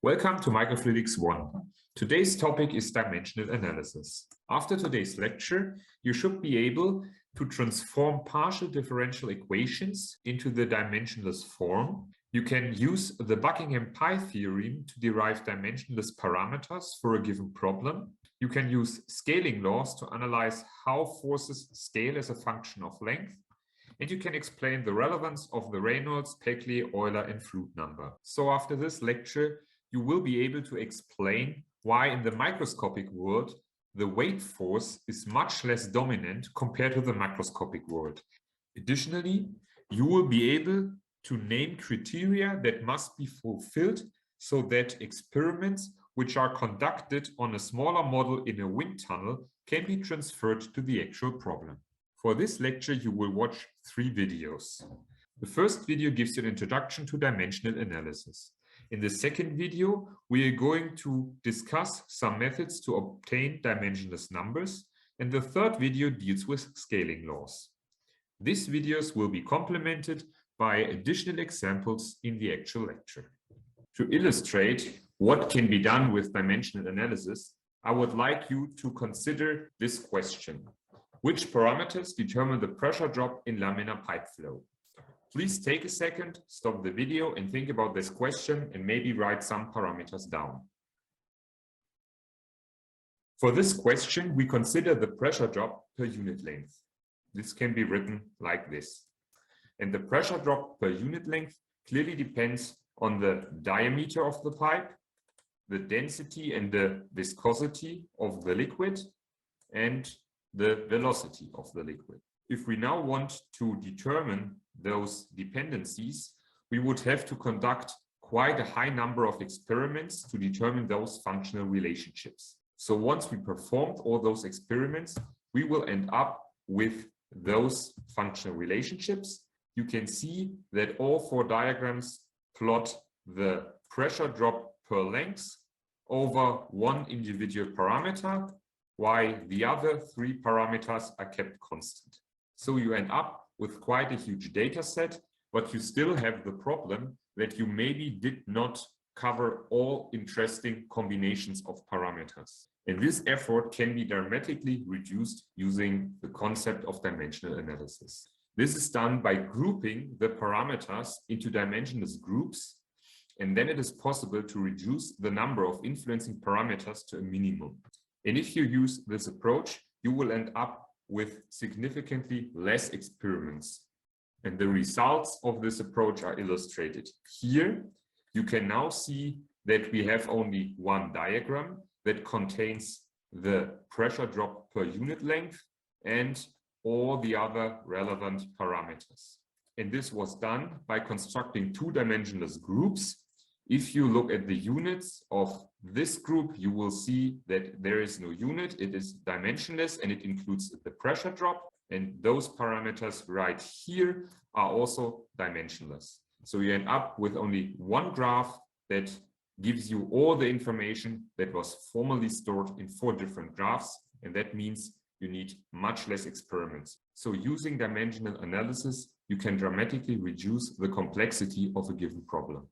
Welcome to Microfluidics 1. Today's topic is dimensional analysis. After today's lecture, you should be able to transform partial differential equations into the dimensionless form. You can use the Buckingham Pi theorem to derive dimensionless parameters for a given problem. You can use scaling laws to analyze how forces scale as a function of length. And you can explain the relevance of the Reynolds, Peclet, Euler, and Flood number. So after this lecture, you will be able to explain why in the microscopic world, the weight force is much less dominant compared to the macroscopic world. Additionally, you will be able to name criteria that must be fulfilled so that experiments which are conducted on a smaller model in a wind tunnel can be transferred to the actual problem. For this lecture, you will watch 3 videos. The first video gives you an introduction to dimensional analysis. In the second video, we are going to discuss some methods to obtain dimensionless numbers, and the third video deals with scaling laws. These videos will be complemented by additional examples in the actual lecture. To illustrate what can be done with dimensional analysis, I would like you to consider this question. Which parameters determine the pressure drop in laminar pipe flow? Please take a second, stop the video and think about this question and maybe write some parameters down. For this question, we consider the pressure drop per unit length. This can be written like this. And the pressure drop per unit length clearly depends on the diameter of the pipe, the density and the viscosity of the liquid, and the velocity of the liquid. If we now want to determine those dependencies, we would have to conduct quite a high number of experiments to determine those functional relationships. So once we performed all those experiments, we will end up with those functional relationships. You can see that all 4 diagrams plot the pressure drop per length over one individual parameter, while the other 3 parameters are kept constant. So you end up with quite a huge data set, but you still have the problem that you maybe did not cover all interesting combinations of parameters. And this effort can be dramatically reduced using the concept of dimensional analysis. This is done by grouping the parameters into dimensionless groups, and then it is possible to reduce the number of influencing parameters to a minimum. And if you use this approach, you will end up with significantly less experiments. And the results of this approach are illustrated here. You can now see that we have only one diagram that contains the pressure drop per unit length and all the other relevant parameters. And this was done by constructing 2 dimensionless groups. If you look at the units of this group, you will see that there is no unit. It is dimensionless and it includes the pressure drop. And those parameters right here are also dimensionless. So you end up with only one graph that gives you all the information that was formerly stored in 4 different graphs. And that means you need much less experiments. So using dimensional analysis, you can dramatically reduce the complexity of a given problem.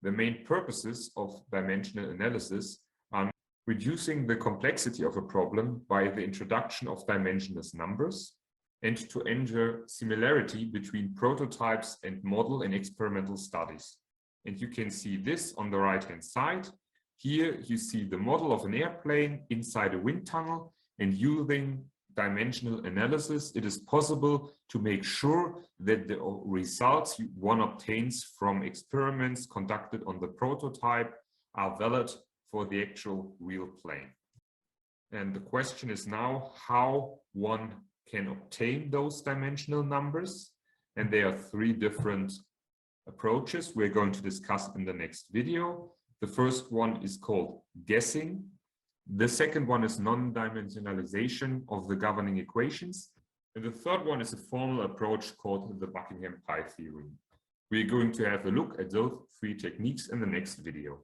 The main purposes of dimensional analysis are reducing the complexity of a problem by the introduction of dimensionless numbers and to ensure similarity between prototypes and model and experimental studies. And you can see this on the right-hand side. Here you see the model of an airplane inside a wind tunnel, and using dimensional analysis, it is possible to make sure that the results one obtains from experiments conducted on the prototype are valid for the actual real plane. And the question is now how one can obtain those dimensional numbers. And there are 3 different approaches we're going to discuss in the next video. The first one is called guessing. The second one is non-dimensionalization of the governing equations. And the third one is a formal approach called the Buckingham Pi theorem. We're going to have a look at those 3 techniques in the next video.